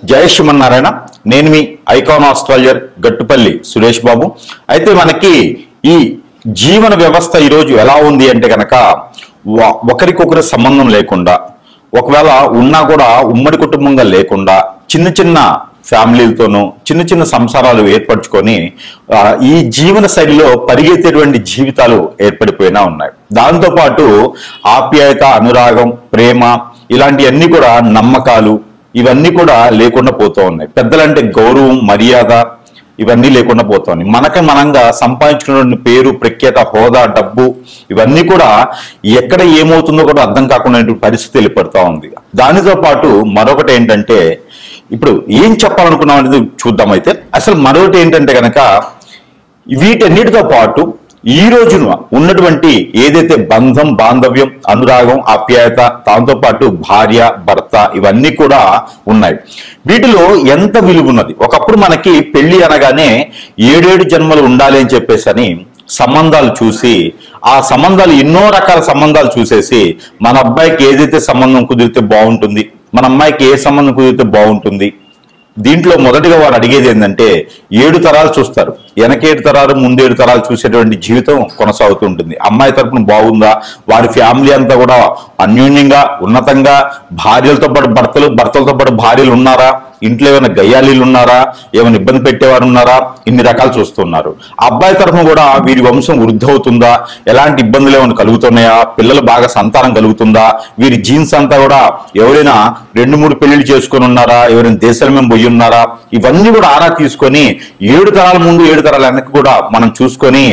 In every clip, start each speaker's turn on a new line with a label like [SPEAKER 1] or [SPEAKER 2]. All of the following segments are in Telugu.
[SPEAKER 1] జయ శ్రీమన్నారాయణ. నేను మీ ఐకాన్ ఆస్ట్రాలజర్ గట్టుపల్లి సురేష్ బాబు. అయితే మనకి ఈ జీవన వ్యవస్థ ఈరోజు ఎలా ఉంది అంటే కనుక ఒకరికొకరి సంబంధం లేకుండా, ఒకవేళ ఉన్నా కూడా ఉమ్మడి కుటుంబంగా లేకుండా చిన్న చిన్న ఫ్యామిలీలతోనూ చిన్న చిన్న సంసారాలు ఏర్పరచుకొని ఈ జీవన శైలిలో పరిగెత్తేటువంటి జీవితాలు ఏర్పడిపోయినా ఉన్నాయి. దాంతోపాటు ఆప్యాయత, అనురాగం, ప్రేమ ఇలాంటివన్నీ కూడా, నమ్మకాలు ఇవన్నీ కూడా లేకుండా పోతూ ఉన్నాయి. పెద్దలంటే గౌరవం, మర్యాద ఇవన్నీ లేకుండా పోతూ ఉన్నాయి. మనంగా సంపాదించుకున్న పేరు, ప్రఖ్యాత, హోదా, డబ్బు ఇవన్నీ కూడా ఎక్కడ ఏమవుతుందో కూడా అర్థం కాకుండా పరిస్థితి ఏర్పడుతూ ఉంది. దానితో పాటు మరొకటి ఏంటంటే, ఇప్పుడు ఏం చెప్పాలనుకున్నాం అనేది చూద్దాం. అయితే అసలు మరొకటి ఏంటంటే కనుక వీటన్నిటితో పాటు ఈ రోజున ఉన్నటువంటి ఏదైతే బంధం, బాంధవ్యం, అనురాగం, ఆప్యాయత, దాంతో పాటు భార్య, భర్త ఇవన్నీ కూడా ఉన్నాయి. వీటిలో ఎంత విలువ ఉన్నది. ఒకప్పుడు మనకి పెళ్లి అనగానే 7 జన్మలు ఉండాలి అని చెప్పేసి సంబంధాలు చూసి, ఆ సంబంధాలు ఎన్నో రకాల సంబంధాలు చూసేసి మన అబ్బాయికి ఏదైతే సంబంధం కుదిరితే బాగుంటుంది, మన అమ్మాయికి ఏ సంబంధం కుదిరితే బాగుంటుంది, దీంట్లో మొదటిగా వారు అడిగేది ఏంటంటే 7 తరాలు చూస్తారు. వెనక 7 తరాలు, ముందు 7 తరాలు చూసేటువంటి జీవితం కొనసాగుతూ ఉంటుంది. అమ్మాయి తరపున బాగుందా, వారి ఫ్యామిలీ అంతా కూడా అన్యోన్యంగా, ఉన్నతంగా, భార్యలతో పాటు భర్తలు, భర్తలతో పాటు భార్యలు ఉన్నారా, ఇంట్లో ఏమైనా గయ్యాలీలు ఉన్నారా, ఏమైనా ఇబ్బంది పెట్టేవారు ఉన్నారా, ఇన్ని రకాలు చూస్తున్నారు. అబ్బాయి తరఫున కూడా వీరి వంశం వృద్ధి అవుతుందా, ఎలాంటి ఇబ్బందులు ఏమైనా కలుగుతున్నాయా, పిల్లలు బాగా సంతానం కలుగుతుందా, వీరి జీన్స్ అంతా కూడా ఎవరైనా 2-3 పెళ్లిళ్ళు చేసుకొని ఉన్నారా, ఎవరైనా దేశాల మేము పోయి ఉన్నారా, ఇవన్నీ కూడా ఆరా తీసుకొని 7 తరాల ముందు 7 తరాల వెనక్కి కూడా మనం చూసుకొని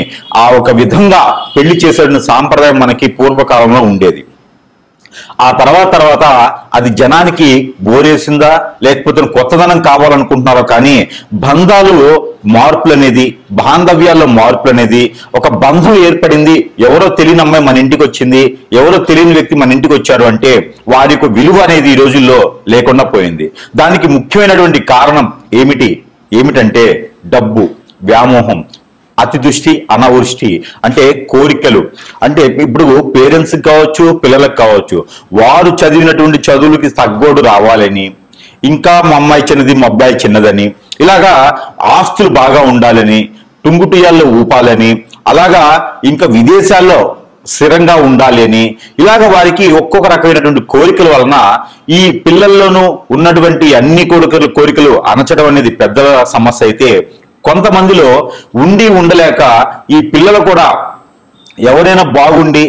[SPEAKER 1] ఆ ఒక విధంగా పెళ్లి చేసే సాంప్రదాయం మనకి పూర్వకాలంలో ఉండేది. ఆ తర్వాత అది జనానికి బోరేసిందా, లేకపోతే కొత్తదనం కావాలనుకుంటున్నారో కానీ బంధాలు మార్పులు అనేది, బాంధవ్యాల్లో మార్పులు అనేది, ఒక బంధం ఏర్పడింది, ఎవరో తెలియని అమ్మాయి మన ఇంటికి వచ్చింది, ఎవరో తెలియని వ్యక్తి మన ఇంటికి వచ్చాడు అంటే వారి యొక్క విలువ అనేది ఈ రోజుల్లో లేకుండా పోయింది. దానికి ముఖ్యమైనటువంటి కారణం ఏమిటంటే డబ్బు, వ్యామోహం, అతిదృష్టి, అనావృష్టి, అంటే కోరికలు. అంటే ఇప్పుడు పేరెంట్స్కి కావచ్చు, పిల్లలకు కావచ్చు, వారు చదివినటువంటి చదువులకి తగ్గోడు రావాలని, ఇంకా మా అమ్మాయి చిన్నది, మా అబ్బాయి చిన్నదని, ఇలాగా ఆస్తులు బాగా ఉండాలని, టుంగుటియాల్లో ఊపాలని, అలాగా ఇంకా విదేశాల్లో స్థిరంగా ఉండాలి అని, ఇలాగ వారికి ఒక్కొక్క రకమైనటువంటి కోరికల వలన ఈ పిల్లల్లోనూ ఉన్నటువంటి అన్ని కోరికలు అణచడం అనేది పెద్దల సమస్య అయితే, కొంతమందిలో ఉండలేక ఈ పిల్లలు కూడా ఎవరైనా బాగుండి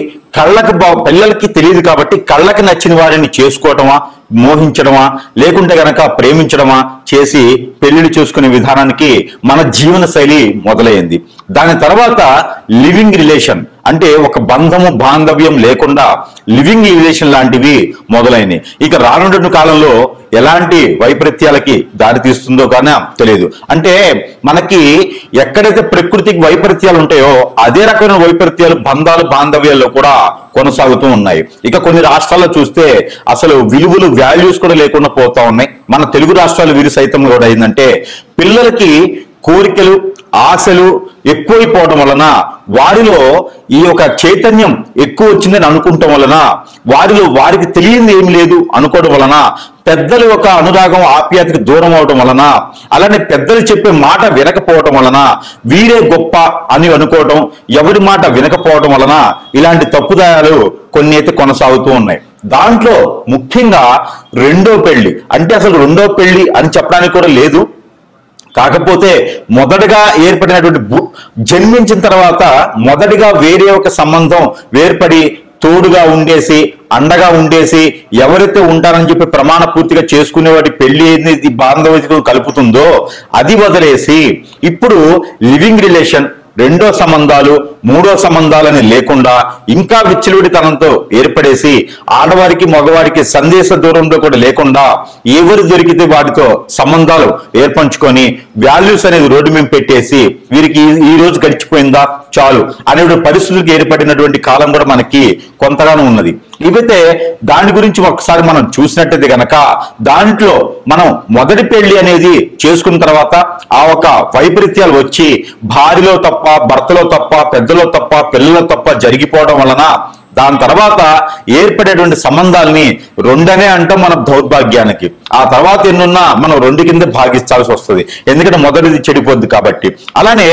[SPEAKER 1] పిల్లలకి తెలియదు కాబట్టి కళ్ళకి నచ్చిన వారిని చేసుకోవటమా, మోహించడమా, లేకుంటే గనక ప్రేమించడమా చేసి పెళ్లిళ్ళు చూసుకునే విధానానికి మన జీవన శైలి మొదలైంది. దాని తర్వాత లివింగ్ రిలేషన్, అంటే ఒక బంధము, బాంధవ్యం లేకుండా లివింగ్ రిలేషన్ లాంటివి మొదలైనవి. ఇక రానున్న కాలంలో ఎలాంటి వైపరీత్యాలకి దారి తీస్తుందో కానీ తెలియదు. అంటే మనకి ఎక్కడైతే ప్రకృతికి వైపరీత్యాలు ఉంటాయో అదే రకమైన వైపరీత్యాలు బంధాలు, బాంధవ్యాల్లో కూడా కొనసాగుతూ ఉన్నాయి. ఇక కొన్ని రాష్ట్రాల్లో చూస్తే అసలు విలువలు, వాల్యూస్ కూడా లేకుండా పోతా ఉన్నాయి. మన తెలుగు రాష్ట్రాలు వీరు సైతం కూడా ఏంటంటే పిల్లలకి కోరికలు, ఆశలు ఎక్కువైపోవడం వలన, వారిలో ఈ యొక్క చైతన్యం ఎక్కువ వచ్చిందని అనుకుంటాం వలన, వారికి తెలియంది ఏమి లేదు అనుకోవడం వలన, పెద్దల యొక్క అనురాగం, ఆప్యాయతకి దూరం అవడం వలన, అలానే పెద్దలు చెప్పే మాట వినకపోవడం వలన, వీరే గొప్ప అని అనుకోవడం, ఎవరి మాట వినకపోవడం వలన ఇలాంటి తప్పుదాయాలు కొన్ని అయితే కొనసాగుతూ ఉన్నాయి. దాంట్లో ముఖ్యంగా రెండో పెళ్లి, అంటే అసలు రెండో పెళ్లి అని చెప్పడానికి కూడా లేదు. కాకపోతే మొదటగా ఏర్పడినటువంటి జన్మించిన తర్వాత మొదటిగా వేరే ఒక సంబంధం ఏర్పడి తోడుగా ఉండేసి, అండగా ఉండేసి, ఎవరైతే ఉంటారని చెప్పి ప్రమాణ పూర్తిగా చేసుకునే వాటి పెళ్లి ఏది బాంధవ్యం కలుపుతుందో అది వదిలేసి ఇప్పుడు లివింగ్ రిలేషన్, రెండో సంబంధాలు, మూడో సంబంధాలని లేకుండా ఇంకా విచ్చలవిడితనంతో ఏర్పడేసి ఆడవారికి, మగవారికి సందేశ దూరంలో కూడా లేకుండా ఎవరు దొరికితే వాటితో సంబంధాలు ఏర్పంచుకొని వాల్యూస్ అనేది రోడ్డు మీద పెట్టేసి వీరికి ఈ రోజు గడిచిపోయిందా చాలు అనే పరిస్థితులకు ఏర్పడినటువంటి కాలం కూడా మనకి కొంతగానో ఉన్నది. ఇవైతే దాని గురించి ఒకసారి మనం చూసినట్టయితే గనక దాంట్లో మనం మొదటి పెళ్లి అనేది చేసుకున్న తర్వాత ఆ ఒక వైపరీత్యాలు వచ్చి భార్యలో తప్ప, భర్తలో తప్ప, పెద్దలో తప్ప, పిల్లలో తప్ప జరిగిపోవడం వలన దాని తర్వాత ఏర్పడేటువంటి సంబంధాలని రెండనే అంటాం మన దౌర్భాగ్యానికి. ఆ తర్వాత ఎన్నున్నా మనం రెండు కింద భాగిస్తాల్సి వస్తుంది, ఎందుకంటే మొదటిది చెడిపోద్ది కాబట్టి. అలానే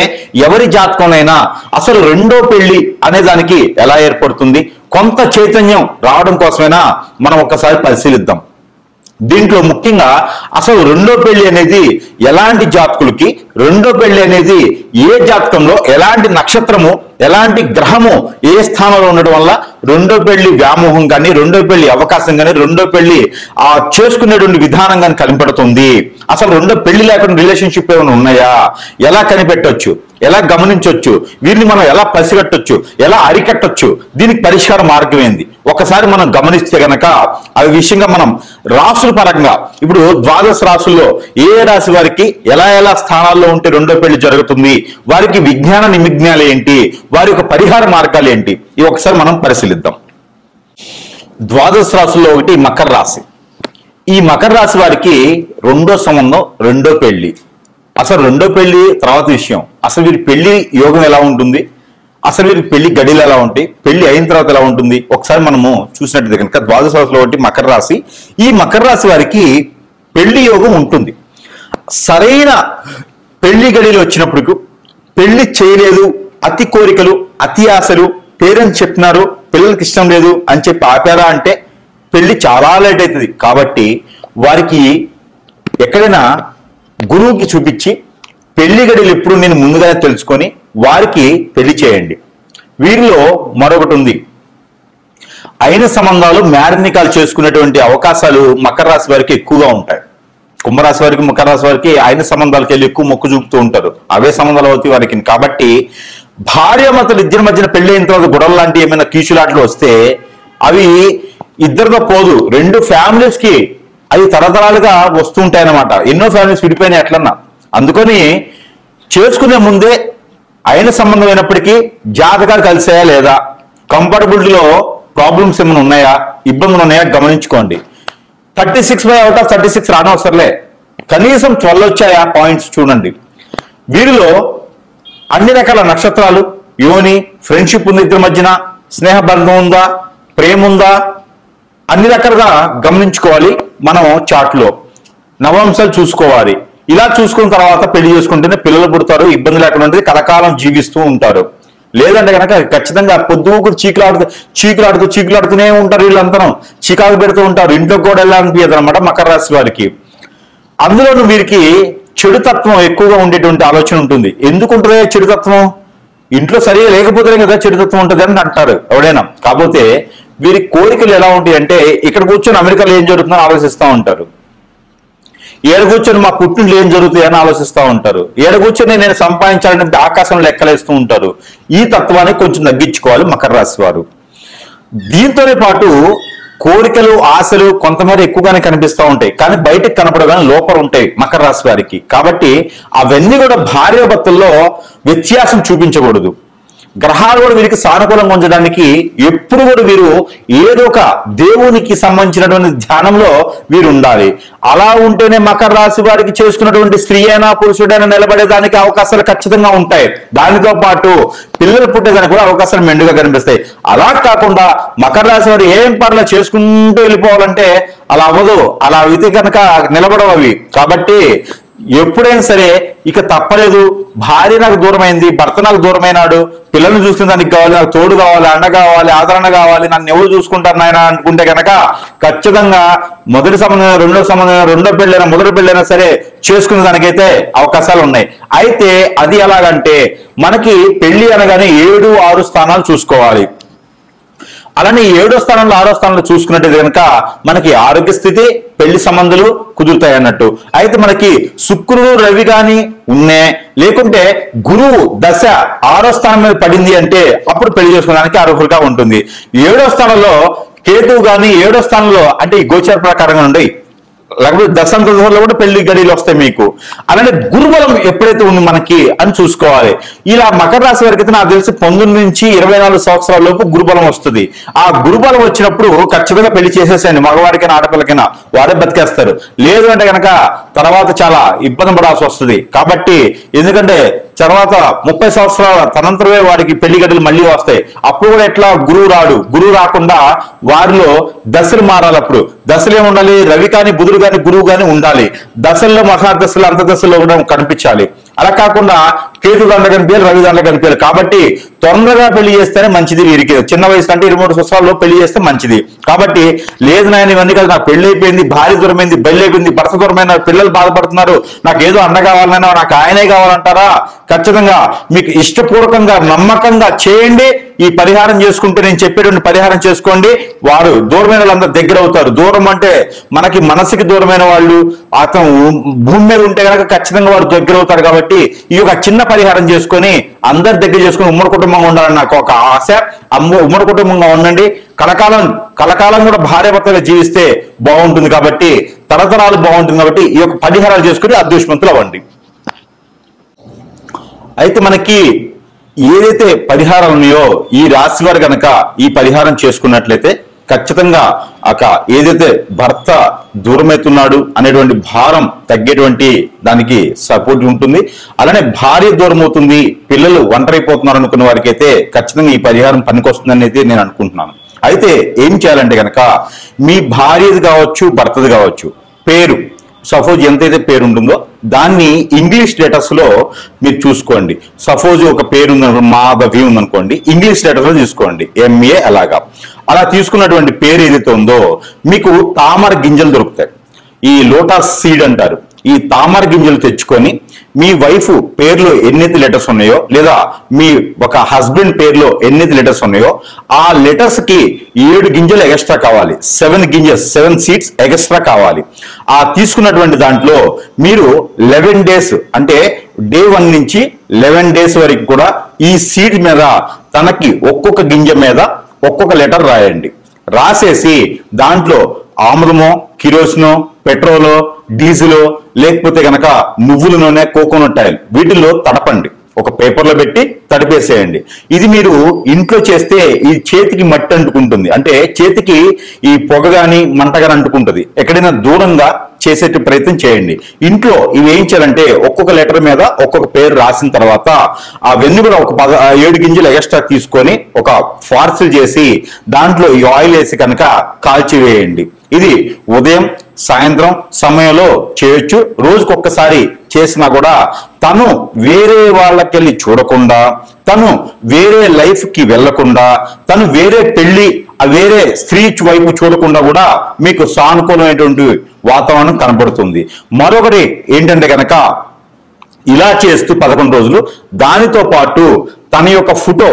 [SPEAKER 1] ఎవరి జాతకంలోనైనా అసలు రెండో పెళ్లి అనే దానికి ఎలా ఏర్పడుతుంది, కొంత చైతన్యం రావడం కోసమైనా మనం ఒక్కసారి పరిశీలిద్దాం. దీంట్లో ముఖ్యంగా అసలు రెండో పెళ్లి అనేది ఎలాంటి జాతకులకి, రెండో పెళ్లి అనేది ఏ జాతకంలో ఎలాంటి నక్షత్రము ఎలాంటి గ్రహము ఏ స్థానంలో ఉండడం వల్ల రెండో పెళ్లి వ్యామోహం కానీ, రెండో పెళ్లి అవకాశం కానీ, రెండో పెళ్లి చేసుకునేటువంటి విధానం కానీ కనిపెడుతుంది. అసలు రెండో పెళ్లి లేకుండా రిలేషన్షిప్ ఏమైనా ఉన్నాయా, ఎలా కనిపెట్టొచ్చు, ఎలా గమనించవచ్చు, వీరిని మనం ఎలా పసిగట్టొచ్చు, ఎలా అరికట్టొచ్చు, దీనికి పరిష్కార మార్గం ఏంది ఒకసారి మనం గమనిస్తే గనక ఆ విషయంగా మనం రాసుల పరంగా ఇప్పుడు ద్వాదశ రాసుల్లో ఏ రాశి వారికి ఎలా ఎలా స్థానాల్లో ఉంటే రెండో పెళ్లి జరుగుతుంది, వారికి విజ్ఞాన నిమిజ్ఞాలు ఏంటి, వారి యొక్క పరిహార మార్గాలు ఏంటి, ఇవి ఒకసారి మనం పరిశీలిద్దాం. ద్వాదశ రాశుల్లో ఒకటి మకర రాశి. ఈ మకర రాశి వారికి రెండో సంబంధం, రెండో పెళ్లి. అసలు రెండో పెళ్లి తర్వాత విషయం, అసలు వీరి పెళ్లి యోగం ఎలా ఉంటుంది, అసలు వీరికి పెళ్లి గడిలు ఎలా ఉంటాయి, పెళ్లి అయిన తర్వాత ఎలా ఉంటుంది ఒకసారి మనము చూసినట్టు కనుక ద్వాదశ రాశిలో ఒకటి మకర రాశి. ఈ మకర రాశి వారికి పెళ్లి యోగం ఉంటుంది. సరైన పెళ్లి గడిలు వచ్చినప్పుడు పెళ్లి చేయలేదు, అతి కోరికలు, అతి ఆశలు, పేరెంట్స్ చెప్తున్నారు పిల్లలకి ఇష్టం లేదు అని చెప్పి ఆపారా అంటే పెళ్లి చాలా లేట్ అవుతుంది. కాబట్టి వారికి ఎక్కడైనా గురువుకి చూపించి పెళ్లి గడిలు ఎప్పుడు నేను ముందుగానే తెలుసుకొని వారికి పెళ్లి చేయండి. వీరిలో మరొకటి ఉంది, అయిన సంబంధాలు మ్యారినికాలు చేసుకునేటువంటి అవకాశాలు మకర రాశి వారికి ఎక్కువగా ఉంటాయి. కుంభరాశి వారికి, మకర రాశి వారికి అయిన సంబంధాలకు వెళ్ళి ఎక్కువ మొక్కు చూపుతూ ఉంటారు, అవే సంబంధాలు అవుతాయి వారికి. కాబట్టి భార్యామతులు ఇద్దరి మధ్యన పెళ్లి అయిన తర్వాత గొడవలు లాంటి ఏమైనా కీచులాట్లు వస్తే అవి ఇద్దరితో పోదు, రెండు ఫ్యామిలీస్ కి అది తరతరాలుగా వస్తూ ఉంటాయన్నమాట. ఎన్నో ఫ్యామిలీస్ విడిపోయినాయి ఎట్లన్నా. అందుకని చేసుకునే ముందే అయిన సంబంధం అయినప్పటికీ జాతకాలు కలిసాయా లేదా, కంఫర్టబిలిటీలో ప్రాబ్లమ్స్ ఏమైనా ఉన్నాయా, ఇబ్బందులు ఉన్నాయా గమనించుకోండి. 36/36 రానవసరలే, కనీసం 12 వచ్చాయా పాయింట్స్ చూడండి. వీరిలో అన్ని రకాల నక్షత్రాలు, యోని, ఫ్రెండ్షిప్ ఉంది ఇద్దరి మధ్యన, స్నేహబంధం ఉందా, ప్రేమ ఉందా, అన్ని రకాలుగా గమనించుకోవాలి. మనం చాట్లో నవాంశాలు చూసుకోవాలి. ఇలా చూసుకున్న తర్వాత పెళ్లి చేసుకుంటేనే పిల్లలు పుడతారు, ఇబ్బంది లేకుండా ఉంటుంది, కలకాలం జీవిస్తూ ఉంటారు. లేదంటే కనుక ఖచ్చితంగా పొద్దుకు చీకులాడుతూనే ఉంటారు, వీళ్ళంతా చికాకు పెడుతూ ఉంటారు, ఇంట్లో కూడా వెళ్ళాలనిపించదు అనమాట మకర రాశి వారికి. అందులోనూ వీరికి చెడుతత్వం ఎక్కువగా ఉండేటువంటి ఆలోచన ఉంటుంది. ఎందుకు ఉంటుంది చెడుతత్వం, ఇంట్లో సరిగా లేకపోతేనే కదా చెడుతత్వం ఉంటుంది అని అంటారు ఎవడైనా. కాకపోతే వీరి కోరికలు ఎలా ఉంటాయి అంటే ఇక్కడ కూర్చొని అమెరికాలో ఏం జరుగుతుందని ఆలోచిస్తూ ఉంటారు, ఏడ కూర్చొని మా పుట్టింట్లో ఏం జరుగుతాయి అని ఆలోచిస్తూ ఉంటారు, ఏడ కూర్చొని నేను సంపాదించాలని ఆకాశం లెక్కలేస్తూ ఉంటారు. ఈ తత్వాన్ని కొంచెం తగ్గించుకోవాలి మకర రాశి వారు. దీంతోనే పాటు కోరికలు, ఆశలు కొంతమేర ఎక్కువగానే కనిపిస్తూ ఉంటాయి, కానీ బయటకు కనపడగానే లోపల ఉంటాయి మకర రాశి వారికి. కాబట్టి అవన్నీ కూడా భార్యాభర్తల్లో వ్యత్యాసం చూపించకూడదు. గ్రహాలు కూడా వీరికి సానుకూలంగా ఉంచడానికి ఎప్పుడు కూడా వీరు ఏదో ఒక దేవునికి సంబంధించినటువంటి ధ్యానంలో వీరు ఉండాలి. అలా ఉంటేనే మకర రాశి వారికి చేసుకున్నటువంటి స్త్రీ అయినా పురుషుడైనా నిలబడేదానికి అవకాశాలు ఖచ్చితంగా ఉంటాయి. దానితో పాటు పిల్లలు పుట్టేదానికి కూడా అవకాశాలు మెండుగా కనిపిస్తాయి. అలా కాకుండా మకర రాశి వారు ఏం పర్లా చేసుకుంటూ వెళ్ళిపోవాలంటే అలా అవ్వదు, అలా అయితే కనుక నిలబడవు అవి. కాబట్టి ఎప్పుడైనా సరే ఇక తప్పలేదు, భార్య నాకు దూరమైంది, భర్త నాకు దూరమైనాడు, పిల్లల్ని చూసుకునే దానికి కావాలి, నాకు తోడు కావాలి, అండ కావాలి, ఆదరణ కావాలి, నన్ను ఎవరు చూసుకుంటారు నాయన అనుకుంటే కనుక ఖచ్చితంగా మొదటి సంబంధం, రెండో సంబంధం, రెండో పెళ్ళైనా మొదటి పెళ్ళైనా సరే చేసుకునే దానికైతే అవకాశాలు ఉన్నాయి. అయితే అది ఎలాగంటే మనకి పెళ్లి అనగానే 7, 6 స్థానాలు చూసుకోవాలి. అలానే 7వ స్థానంలో 6వ స్థానంలో చూసుకున్నట్టు కనుక మనకి ఆరోగ్య స్థితి, పెళ్లి సంబంధాలు కుదురుతాయి అన్నట్టు. అయితే మనకి శుక్రుడు, రవి గాని ఉన్నే, లేకుంటే గురువు దశ 6వ స్థానం మీద పడింది అంటే అప్పుడు పెళ్లి చేసుకోవడానికి అర్హులుగా ఉంటుంది. 7వ స్థానంలో కేతువు గాని 7వ స్థానంలో అంటే ఈ గోచార ప్రకారంగా ఉండి లేకపోతే దశాంతరంలో కూడా పెళ్లి గడియలు వస్తాయి మీకు. అలానే గురుబలం ఎప్పుడైతే ఉంది మనకి అని చూసుకోవాలి. ఇలా మకర రాశి వారికి అయితే నాకు తెలిసి 19 నుంచి 24 సంవత్సరాల లోపు గురుబలం వస్తుంది. ఆ గురుబలం వచ్చినప్పుడు ఖచ్చితంగా పెళ్లి చేసేసేయండి. మగవాడికైనా ఆడపిల్లకైనా వాడే బతికేస్తారు. లేదు అంటే కనుక తర్వాత చాలా ఇబ్బంది పడాల్సి వస్తుంది. కాబట్టి ఎందుకంటే తర్వాత 30 సంవత్సరాల తనంతరమే వాడికి పెళ్లి గడులు మళ్ళీ వస్తాయి. అప్పుడు కూడా ఎట్లా గురువు రాడు. గురువు రాకుండా వారిలో దశలు మారాలి. అప్పుడు దశలు ఏమి ఉండాలి? రవి కానీ బుధుడు కానీ గురువు కానీ ఉండాలి. దశల్లో మహాదశలు అంతర్దశల్లో కూడా కనిపించాలి. అలా కాకుండా కేతు దండ కనిపించాలి, రవి దండ కనిపించాలి. కాబట్టి తొందరగా పెళ్లి చేస్తేనే మంచిది. వీరికి చిన్న వయసు అంటే 23 సంవత్సరాల్లో పెళ్లి చేస్తే మంచిది. కాబట్టి లేదు నాయన ఇవన్నీ కాదు, నాకు పెళ్లి అయిపోయింది, భార్య దూరమైంది, బెల్లి అయిపోయింది, భర్త దూరమైన, పిల్లలు బాధపడుతున్నారు, నాకు ఏదో అండ కావాలన్నా నాకు ఆయనే కావాలంటారా? ఖచ్చితంగా మీకు ఇష్టపూర్వకంగా నమ్మకంగా చేయండి. ఈ పరిహారం చేసుకుంటే నేను చెప్పేటువంటి పరిహారం చేసుకోండి. వారు దూరమైన వాళ్ళందరూ దగ్గర అవుతారు. దూరం అంటే మనకి మనసుకి దూరమైన వాళ్ళు అతను భూమి మీద ఉంటే కనుక ఖచ్చితంగా వారు దగ్గర అవుతారు. కాబట్టి ఈ యొక్క చిన్న పరిహారం చేసుకొని అందరి దగ్గర చేసుకుని ఉమ్మడి కుటుంబంగా ఉండాలని నాకు ఒక ఆశ. ఉమ్మడి కుటుంబంగా ఉండండి. కలకాలం కూడా భార్యాభర్తగా జీవిస్తే బాగుంటుంది. కాబట్టి తరతరాలు బాగుంటుంది. కాబట్టి ఈ యొక్క పరిహారాలు చేసుకుని అదృష్టవంతులు అవ్వండి. అయితే మనకి ఏదైతే పరిహారాలు ఉన్నాయో ఈ రాశి వారు కనుక ఈ పరిహారం చేసుకున్నట్లయితే ఖచ్చితంగా ఏదైతే భర్త దూరమవుతున్నాడు అనేటువంటి భారం తగ్గేటువంటి దానికి సపోర్ట్ ఉంటుంది. అలానే భార్య దూరం అవుతుంది, పిల్లలు ఒంటరైపోతున్నారు అనుకున్న వారికి అయితే ఖచ్చితంగా ఈ పరిహారం పనికొస్తుందని అయితే నేను అనుకుంటున్నాను. అయితే ఏం చేయాలంటే కనుక మీ భార్యది కావచ్చు, భర్తది కావచ్చు, పేరు సపోజ్ ఎంతైతే పేరు ఉంటుందో దాన్ని ఇంగ్లీష్ లెటర్స్ లో మీరు చూసుకోండి. సపోజ్ ఒక పేరు ఉందనుకోండి, మాధవి ఉందనుకోండి, ఇంగ్లీష్ లెటర్స్ లో చూసుకోండి, MA. అలా తీసుకున్నటువంటి పేరు ఏదైతే ఉందో మీకు తామర గింజలు దొరుకుతాయి. ఈ లోటస్ సీడ్ అంటారు. ఈ తామర గింజలు తెచ్చుకొని మీ వైఫ్ పేరులో ఎన్నైతే లెటర్స్ ఉన్నాయో లేదా మీ ఒక హస్బెండ్ పేరులో ఎన్నైతే లెటర్స్ ఉన్నాయో ఆ లెటర్స్ కి 7 గింజలు ఎక్స్ట్రా కావాలి. 7 సీడ్స్ ఎక్స్ట్రా కావాలి. ఆ తీసుకున్నటువంటి దాంట్లో మీరు 11 డేస్ అంటే డే 1 నుంచి 11 డేస్ వరకు కూడా ఈ సీడ్ మీద తనకి ఒక్కొక్క గింజ మీద ఒక్కొక్క లెటర్ రాయండి. రాసేసి దాంట్లో ఆముదమో, కిరోసినో, పెట్రోలో, డీజిలో, లేకపోతే కనుక నువ్వుల నూనె, కోకోనట్ ఆయిల్ వీటిల్లో తడపండి. ఒక పేపర్లో పెట్టి తడిపేసేయండి. ఇది మీరు ఇంట్లో చేస్తే ఈ చేతికి మట్టి అంటుకుంటుంది. అంటే చేతికి ఈ పొగ గాని మంట గాని అంటుకుంటుంది. ఎక్కడైనా దూరంగా చేసే ప్రయత్నం చేయండి. ఇంట్లో ఇవి ఏం చేయాలంటే ఒక్కొక్క లెటర్ మీద ఒక్కొక్క పేరు రాసిన తర్వాత అవన్నీ కూడా ఒక 7 గింజలు ఎక్స్ట్రా తీసుకొని ఒక పార్సల్ చేసి దాంట్లో ఈ ఆయిల్ వేసి కనుక కాల్చివేయండి. ఇది ఉదయం సాయంత్రం సమయంలో చేయొచ్చు. రోజుకొక్కసారి చేసినా కూడా తను వేరే వాళ్ళకెళ్ళి చూడకుండా, తను వేరే లైఫ్ కి వెళ్లకుండా, తను వేరే వేరే స్త్రీ వైపు చూడకుండా కూడా మీకు సానుకూలమైనటువంటి వాతావరణం కనబడుతుంది. మరొకటి ఏంటంటే కనుక ఇలా చేస్తూ 11 రోజులు దానితో పాటు తన యొక్క ఫోటో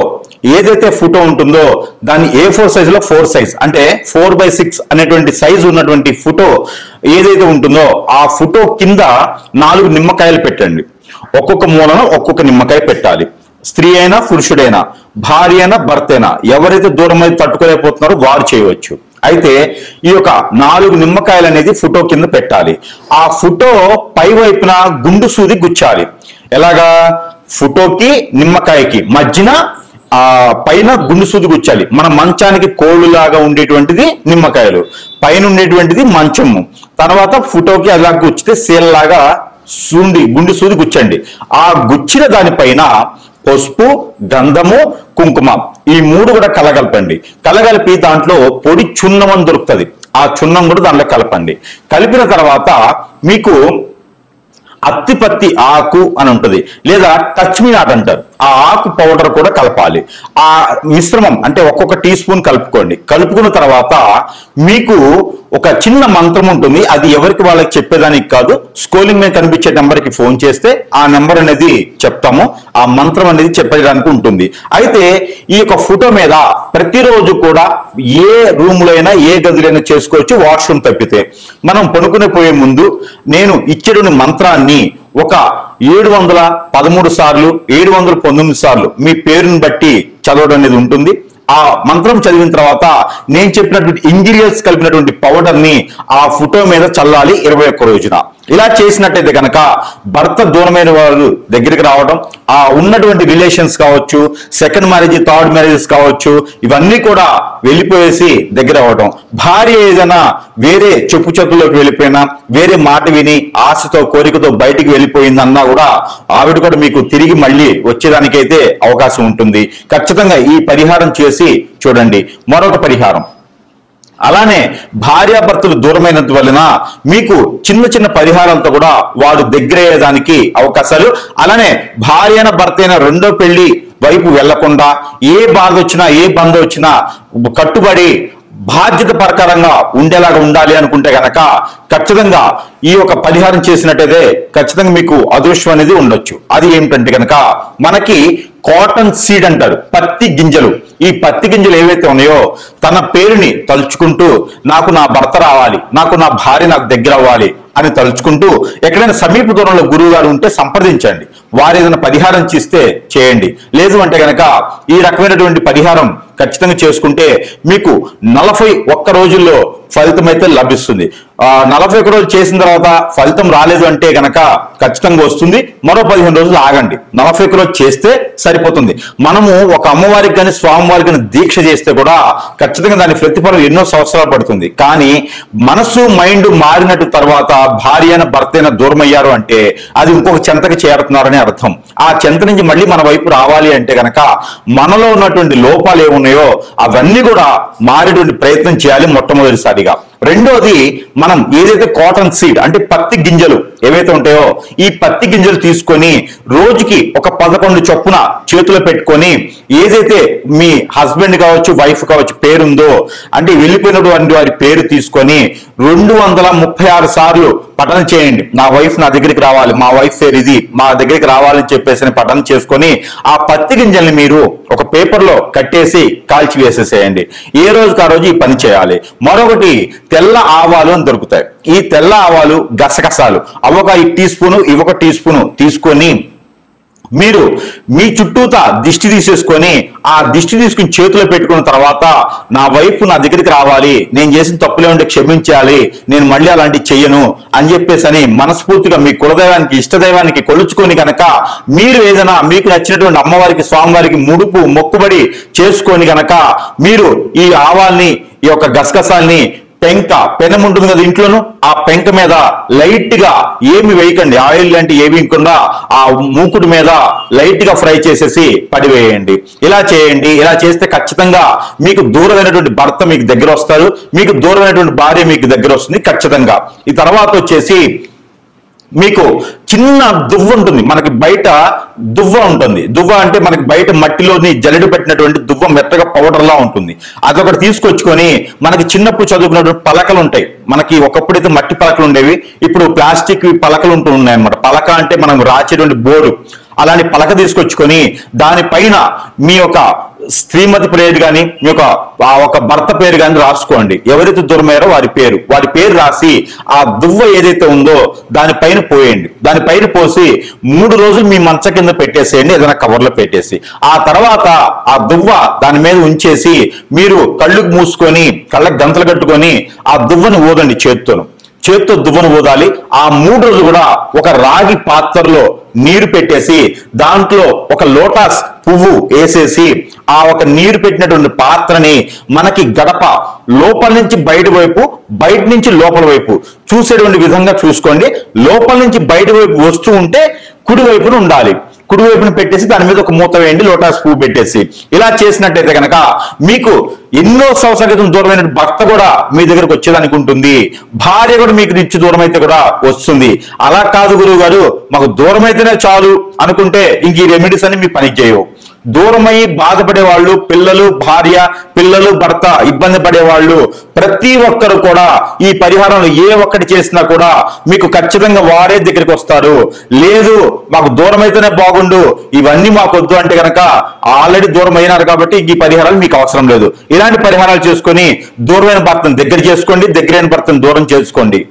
[SPEAKER 1] ఏదైతే ఫోటో ఉంటుందో దాన్ని A4 సైజ్ లో 4 సైజ్ అంటే 4/6 అనేటువంటి సైజు ఉన్నటువంటి ఫోటో ఏదైతే ఉంటుందో ఆ ఫోటో కింద 4 నిమ్మకాయలు పెట్టండి. ఒక్కొక్క మూలన ఒక్కొక్క నిమ్మకాయ పెట్టాలి. స్త్రీ అయినా పురుషుడైనా, భార్య అయినా భర్త అయినా, ఎవరైతే దూరం అయితే తట్టుకోలేకపోతున్నారో వారు చేయవచ్చు. అయితే ఈ యొక్క 4 నిమ్మకాయలు అనేది ఫోటో కింద పెట్టాలి. ఆ ఫోటో పై వైపున గుండు సూది గుచ్చాలి. ఎలాగా? ఫోటోకి నిమ్మకాయకి మధ్యన పైన గుండు సూది గుచ్చాలి. మన మంచానికి కోళ్ళులాగా ఉండేటువంటిది నిమ్మకాయలు, పైన ఉండేటువంటిది మంచము. తర్వాత ఫోటోకి అలా గుచ్చితే శీలలాగా గుండు సూది గుచ్చండి. ఆ గుచ్చిన దానిపైన పసుపు, గంధము, కుంకుమ ఈ 3 కూడా కలగలపండి. కలగలిపి దాంట్లో పొడి చున్నం అని దొరుకుతుంది. ఆ చున్నం కూడా దాంట్లో కలపండి. కలిపిన తర్వాత మీకు అత్తిపత్తి ఆకు అని ఉంటుంది, లేదా టచ్మినాట్ అంటారు. ఆ ఆకు పౌడర్ కూడా కలపాలి. ఆ మిశ్రమం అంటే ఒక్కొక్క టీ స్పూన్ కలుపుకోండి. కలుపుకున్న తర్వాత మీకు ఒక చిన్న మంత్రం ఉంటుంది. అది ఎవరికి వాళ్ళకి చెప్పేదానికి కాదు. స్క్రోలింగ్ మీద కనిపించే నెంబర్కి ఫోన్ చేస్తే ఆ నెంబర్ అనేది చెప్తాము. ఆ మంత్రం అనేది చెప్పడానికి ఉంటుంది. అయితే ఈ యొక్క ఫోటో మీద ప్రతిరోజు కూడా ఏ రూమ్ లో అయినా ఏ గదిలో అయినా చేసుకోవచ్చు, వాష్రూమ్ తప్పితే. మనం పడుకునే పోయే ముందు నేను ఇచ్చేటువంటి మంత్రాన్ని ఒక 713 సార్లు 719 సార్లు మీ పేరుని బట్టి చదవడం అనేది ఉంటుంది. ఆ మంత్రం చదివిన తర్వాత నేను చెప్పినటువంటి ఇంగ్రీడియంట్స్ కలిపినటువంటి పౌడర్ ని ఆ ఫోటో మీద చల్లాలి 21 రోజున. ఇలా చేసినట్టయితే కనుక భర్త దూరమైన వారు దగ్గరికి రావడం, ఆ ఉన్నటువంటి రిలేషన్స్ కావచ్చు, సెకండ్ మ్యారేజ్, థర్డ్ మ్యారేజెస్ కావచ్చు, ఇవన్నీ కూడా వెళ్ళిపోయేసి దగ్గర అవ్వడం. భార్య ఏదైనా వేరే చెప్పు చెప్పులోకి వెళ్ళిపోయినా, వేరే మాట విని ఆశతో కోరికతో బయటికి వెళ్ళిపోయిందన్నా కూడా ఆవిడ కూడా మీకు తిరిగి మళ్ళీ వచ్చేదానికైతే అవకాశం ఉంటుంది. ఖచ్చితంగా ఈ పరిహారం చేసి చూడండి. మరొక పరిహారం, అలానే భార్యాభర్తలు దూరమైనందు వలన మీకు చిన్న చిన్న పరిహారాలతో కూడా వాడు దగ్గరయ్యేదానికి అవకాశాలు. అలానే భార్య అయిన భర్త అయిన రెండో పెళ్లి వైపు వెళ్లకుండా ఏ బాధ వచ్చినా ఏ బంధం వచ్చినా కట్టుబడి బాధ్యత ప్రకారంగా ఉండేలాగా ఉండాలి అనుకుంటే గనక ఖచ్చితంగా ఈ యొక్క పరిహారం చేసినట్టయితే ఖచ్చితంగా మీకు అదృష్టం అనేది ఉండొచ్చు. అది ఏమిటంటే కనుక మనకి కాటన్ సీడ్ అంటారు, పత్తి గింజలు. ఈ పత్తి గింజలు ఏవైతే ఉన్నాయో తన పేరుని తలుచుకుంటూ నాకు నా భర్త రావాలి, నాకు నా భార్య నాకు దగ్గర అవ్వాలి అని తలుచుకుంటూ ఎక్కడైనా సమీప దూరంలో గురువు గారు ఉంటే సంప్రదించండి. వారు ఏదైనా పరిహారం చేస్తే చేయండి. లేదు అంటే కనుక ఈ రకమైనటువంటి పరిహారం ఖచ్చితంగా చేసుకుంటే మీకు 41 రోజుల్లో ఫలితం అయితే లభిస్తుంది. 41 రోజులు చేసిన తర్వాత ఫలితం రాలేదు అంటే కనుక ఖచ్చితంగా వస్తుంది. మరో 15 రోజులు ఆగండి. 41 రోజు చేస్తే సరిపోతుంది. మనము ఒక అమ్మవారికి కానీ స్వామివారికి కానీ దీక్ష చేస్తే కూడా ఖచ్చితంగా దాని ప్రతిఫలం ఎన్నో సంవత్సరాలు పడుతుంది. కానీ మనసు మైండ్ మారినట్టు తర్వాత భార్య అయిన భర్త అయిన దూరం అయ్యారు అంటే అది ఇంకొక చెంతకి చేరుతున్నారని అర్థం. ఆ చెంత నుంచి మళ్ళీ మన వైపు రావాలి అంటే కనుక మనలో ఉన్నటువంటి లోపాలు ఏమున్నాయో అవన్నీ కూడా మారేటువంటి ప్రయత్నం చేయాలి మొట్టమొదటిసారిగా. రెండోది, మనం ఏదైతే కాటన్ సీడ్ అంటే పత్తి గింజలు ఏవైతే ఉంటాయో ఈ పత్తి గింజలు తీసుకొని రోజుకి ఒక 11 చొప్పున చేతిలో పెట్టుకొని ఏదైతే మీ హస్బెండ్ కావచ్చు వైఫ్ కావచ్చు పేరుందో అంటే వెళ్ళిపోయినటువంటి వారి పేరు తీసుకొని 236 సార్లు పఠనం చేయండి. నా వైఫ్ నా దగ్గరికి రావాలి, మా వైఫ్ పేరు ఇది, మా దగ్గరికి రావాలని చెప్పేసి పఠనం చేసుకొని ఆ పత్తి గింజల్ని మీరు ఒక పేపర్లో కట్టేసి కాల్చి వేసేసేయండి. ఏ రోజుకి ఆ రోజు ఈ పని చేయాలి. మరొకటి, తెల్ల ఆవాలు అని దొరుకుతాయి. ఈ తెల్ల ఆవాలు, గసగసాలు అవొక 1 టీ స్పూను ఇవొక టీ స్పూను తీసుకొని మీరు మీ చుట్టూతా దిష్టి తీసేసుకొని ఆ దిష్టి తీసుకుని చేతిలో పెట్టుకున్న తర్వాత నా వైపు నా దగ్గరికి రావాలి, నేను చేసిన తప్పులే ఉంటే క్షమించాలి, నేను మళ్ళీ అలాంటివి చెయ్యను అని చెప్పేసి అని మనస్ఫూర్తిగా మీ కులదైవానికి ఇష్టదైవానికి కొలుచుకొని కనుక మీరు ఏదైనా మీకు నచ్చినటువంటి అమ్మవారికి స్వామివారికి ముడుపు మొక్కుబడి చేసుకొని కనుక మీరు ఈ ఆవాల్ని ఈ యొక్క గసగసాల్ని పెనం ఉంటుంది కదా ఇంట్లోను, ఆ పెంక మీద లైట్ గా ఏమి వేయకండి, ఆయిల్ లాంటి ఏమి వేయకుండా ఆ మూకుడు మీద లైట్ గా ఫ్రై చేసేసి పడివేయండి. ఇలా చేయండి. ఇలా చేస్తే ఖచ్చితంగా మీకు దూరమైనటువంటి భర్త మీకు దగ్గర వస్తారు, మీకు దూరమైనటువంటి భార్య మీకు దగ్గర వస్తుంది ఖచ్చితంగా. ఈ తర్వాత వచ్చేసి మీకు చిన్న దువ్వ ఉంటుంది, మనకి బయట దువ్వ ఉంటుంది. దువ్వ అంటే మనకి బయట మట్టిలోని జల్లెడ పెట్టినటువంటి దువ్వ మెత్తగా పౌడర్ లా ఉంటుంది. అదొకటి తీసుకొచ్చుకొని మనకి చిన్నప్పుడు చదువుకున్నటువంటి పలకలు ఉంటాయి. మనకి ఒకప్పుడైతే మట్టి పలకలు ఉండేవి, ఇప్పుడు ప్లాస్టిక్ పలకలు ఉంటున్నాయి అనమాట. పలక అంటే మనం రాసేటువంటి బోర్డు, అలాంటి పలక తీసుకొచ్చుకొని దానిపైన మీ యొక్క శ్రీమతి పేరు కానీ మీ యొక్క భర్త పేరు కానీ రాసుకోండి. ఎవరైతే దూరమయ్యారో వారి పేరు రాసి ఆ దువ్వ ఏదైతే ఉందో దానిపైన పోయండి. దానిపైన పోసి 3 రోజులు మీ మంచ కింద పెట్టేసేయండి, ఏదైనా కవర్లో పెట్టేసి. ఆ తర్వాత ఆ దువ్వ దాని మీద ఉంచేసి మీరు కళ్ళు మూసుకొని కళ్ళకి గంతలు కట్టుకొని ఆ దువ్వని ఊదండి. చేత్తో దువ్వను ఊదాలి. ఆ 3 రోజులు కూడా ఒక రాగి పాత్రలో నీరు పెట్టేసి దాంట్లో ఒక లోటస్ పువ్వు వేసేసి ఆ ఒక నీరు పెట్టినటువంటి పాత్రని మనకి గడప లోపల నుంచి బయట వైపు, బయట నుంచి లోపల వైపు చూసేటువంటి విధంగా చూసుకోండి. లోపల నుంచి బయట వైపు వస్తూ ఉంటే కుడి వైపున ఉండాలి. కుడి వైపున పెట్టేసి దాని మీద ఒక మూత వేయండి, లోటస్ పువ్వు పెట్టేసి. ఇలా చేసినట్టయితే కనుక మీకు ఎన్నో సంవత్సరాల క్రితం దూరమైన భర్త కూడా మీ దగ్గరకు వచ్చేదానికి ఉంటుంది. భార్య కూడా మీకు నుంచి దూరం అయితే కూడా వస్తుంది. అలా కాదు గురువు గారు మాకు దూరం అయితేనే చాలు అనుకుంటే ఇంక ఈ రెమెడీస్ అని మీ పనికి చేయవు. దూరమై బాధపడే వాళ్ళు, పిల్లలు భార్య, పిల్లలు భర్త ఇబ్బంది పడేవాళ్ళు ప్రతి ఒక్కరు కూడా ఈ పరిహారంలో ఏ ఒక్కటి చేసినా కూడా మీకు ఖచ్చితంగా వారే దగ్గరికి వస్తారు. లేదు మాకు దూరం అయితేనే బాగుండు, ఇవన్నీ మాకు వద్దు అంటే కనుక ఆల్రెడీ దూరం అయినారు కాబట్టి ఈ పరిహారాలు మీకు అవసరం లేదు. ఇలాంటి పరిహారాలు చేసుకొని దూరమైన భర్తను దగ్గర చేసుకోండి, దగ్గరైన భర్తను దూరం చేసుకోండి.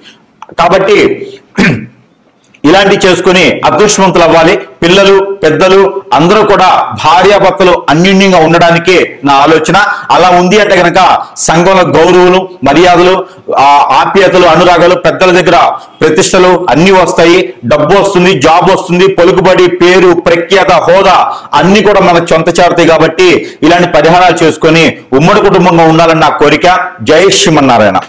[SPEAKER 1] కాబట్టి ఇలాంటివి చేసుకుని అదృష్టవంతులు అవ్వాలి. పిల్లలు పెద్దలు అందరూ కూడా భార్యాభర్తలు అన్యోన్యంగా ఉండడానికే నా ఆలోచన. అలా ఉంది అంటే కనుక సంఘంలో గౌరవులు మర్యాదలు ఆప్యాయతలు అనురాగాలు పెద్దల దగ్గర ప్రతిష్టలు అన్ని వస్తాయి. డబ్బు వస్తుంది, జాబ్ వస్తుంది, పలుకుబడి పేరు ప్రఖ్యాత హోదా అన్ని కూడా మనకు సొంత చేరుతాయి. కాబట్టి ఇలాంటి పరిహారాలు చేసుకొని ఉమ్మడి కుటుంబంగా ఉండాలని నా కోరిక. జై శ్రీమన్నారాయణ.